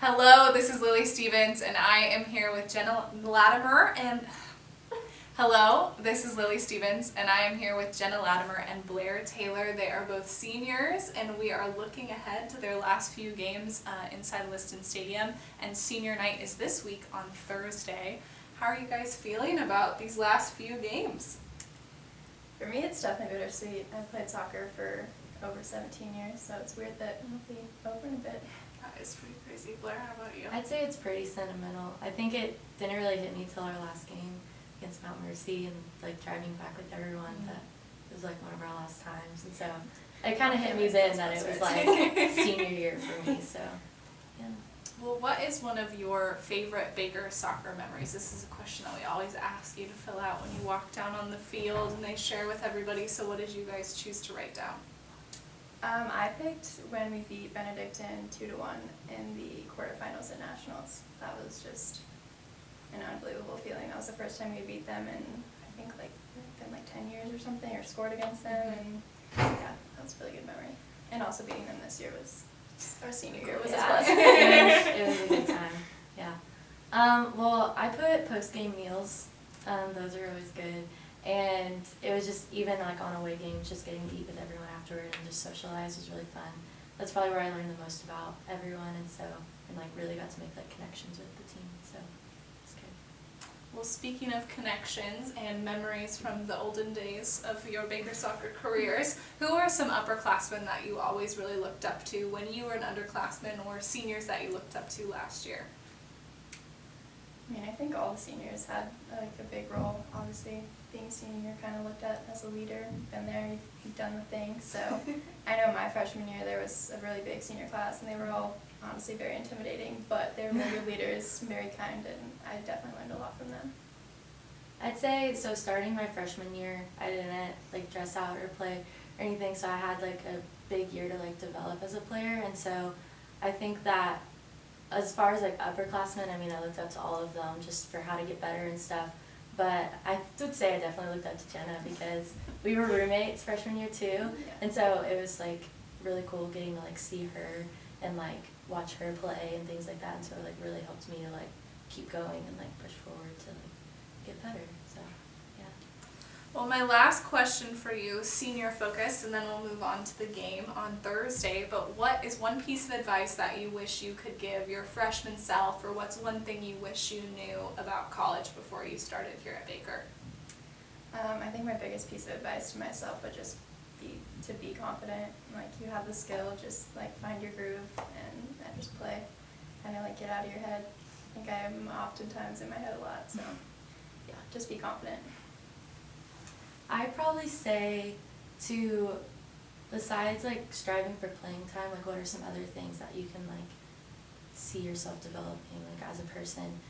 Hello, this is Lily Stevens, and I am here with Jenna Lattimer and Hello, this is Lily Stevens, and I am here with Jenna Lattimer and Blaire Taylor. They are both seniors, and we are looking ahead to their last few games inside Liston Stadium, and senior night is this week on Thursday. How are you guys feeling about these last few games? For me, it's definitely bittersweet. I've played soccer for over 17 years, so it's weird that it'll be over in a bit. That is pretty crazy. Blaire, how about you? I'd say it's pretty sentimental. I think it didn't really hit me till our last game against Mount Mercy and like driving back with everyone that it was like one of our last times. And so it kind of hit me then that it was like senior year for me. So yeah. Well, what is one of your favorite Baker soccer memories? This is a question that we always ask you to fill out when you walk down on the field and they share with everybody. So what did you guys choose to write down? I picked when we beat Benedictine 2-1 in the quarterfinals at Nationals. That was just an unbelievable feeling. That was the first time we beat them in, I think, it's been like 10 years or something, or scored against them, and yeah, that was a really good memory. And also beating them this year was, our senior year was a plus. It was a good time, yeah. Well, I put post-game meals. Those are always good. And it was just, even like on away games, just getting to eat with everyone afterward and just socialize was really fun. That's probably where I learned the most about everyone, and like really got to make like connections with the team, so it's good. Well, speaking of connections and memories from the olden days of your Baker soccer careers, who are some upperclassmen that you always really looked up to when you were an underclassman, or seniors that you looked up to last year? I mean, I think all the seniors had like a big role. Obviously, being a senior, you're kind of looked at as a leader. You've been there, you've done the thing. So I know my freshman year there was a really big senior class, and they were all honestly very intimidating, but they were very good leaders, very kind, and I definitely learned a lot from them. I'd say, so starting my freshman year, I didn't like dress out or play or anything, so I had like a big year to like develop as a player, and so I think that as far as like upperclassmen, I mean, I looked up to all of them just for how to get better and stuff. But I would say I definitely looked up to Jenna because we were roommates freshman year too, and so it was like really cool getting to like see her and like watch her play and things like that. And so it like really helped me to like keep going and like push forward to like get better. So yeah. Well, my last question for you, senior focus, and then we'll move on to the game on Thursday, but what is one piece of advice that you wish you could give your freshman self, or what's one thing you wish you knew about college before you started here at Baker? I think my biggest piece of advice to myself would just be to be confident. Like, you have the skill, just like find your groove and just play. Kind of like get out of your head. I think I am oftentimes in my head a lot, so yeah, just be confident. I'd probably say to, besides like striving for playing time, like what are some other things that you can like see yourself developing like as a person?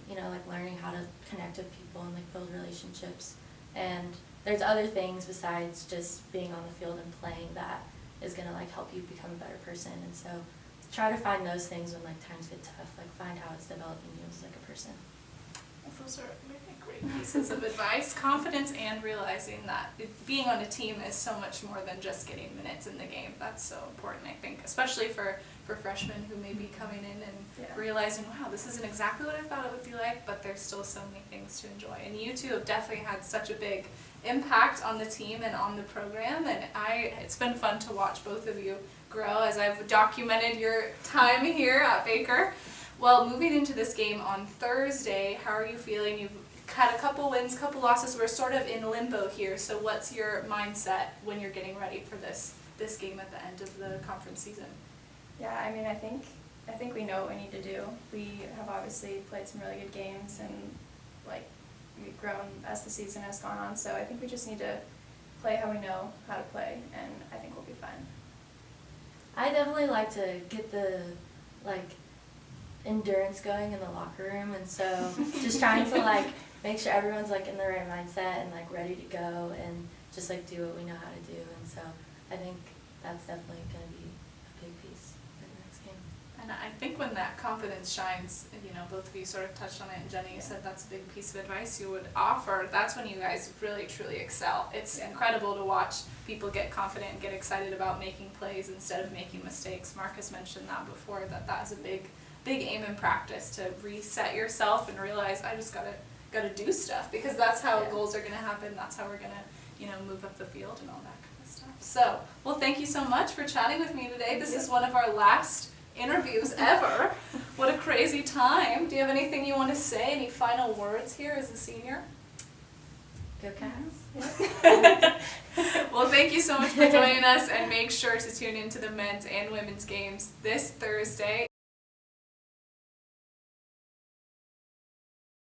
You know, like learning how to connect with people and like build relationships. And there's other things besides just being on the field and playing that is gonna like help you become a better person. And so try to find those things when like times get tough, like find how it's developing you as like a person. Those are really great pieces of advice. Confidence and realizing that being on a team is so much more than just getting minutes in the game. That's so important, I think, especially for freshmen who may be coming in and realizing, wow, this isn't exactly what I thought it would be like, but there's still so many things to enjoy. And you two have definitely had such a big impact on the team and on the program, and it's been fun to watch both of you grow as I've documented your time here at Baker. Well, moving into this game on Thursday, how are you feeling? You've had a couple wins, couple losses. We're sort of in limbo here. So what's your mindset when you're getting ready for this game at the end of the conference season? Yeah, I mean, I think we know what we need to do. We have obviously played some really good games, and like we've grown as the season has gone on. So I think we just need to play how we know how to play, and I think we'll be fine. I definitely like to get the like endurance going in the locker room, and so just trying to like make sure everyone's like in the right mindset and like ready to go and just like do what we know how to do. And so I think that's definitely going to be a big piece for the next game. And I think when that confidence shines, you know, both of you sort of touched on it, and Jenny, you said that's a big piece of advice you would offer. That's when you guys really, truly excel. It's incredible to watch people get confident and get excited about making plays instead of making mistakes. Marcus mentioned that before, that is a big big aim in practice to reset yourself and realize I just gotta do stuff, because that's how Yeah. goals are gonna happen. That's how we're gonna, you know, move up the field and all that kind of stuff. So, well, thank you so much for chatting with me today. This is one of our last interviews ever. What a crazy time. Do you have anything you want to say? Any final words here as a senior? Go Cats. Well, thank you so much for joining us, and make sure to tune into the men's and women's games this Thursday.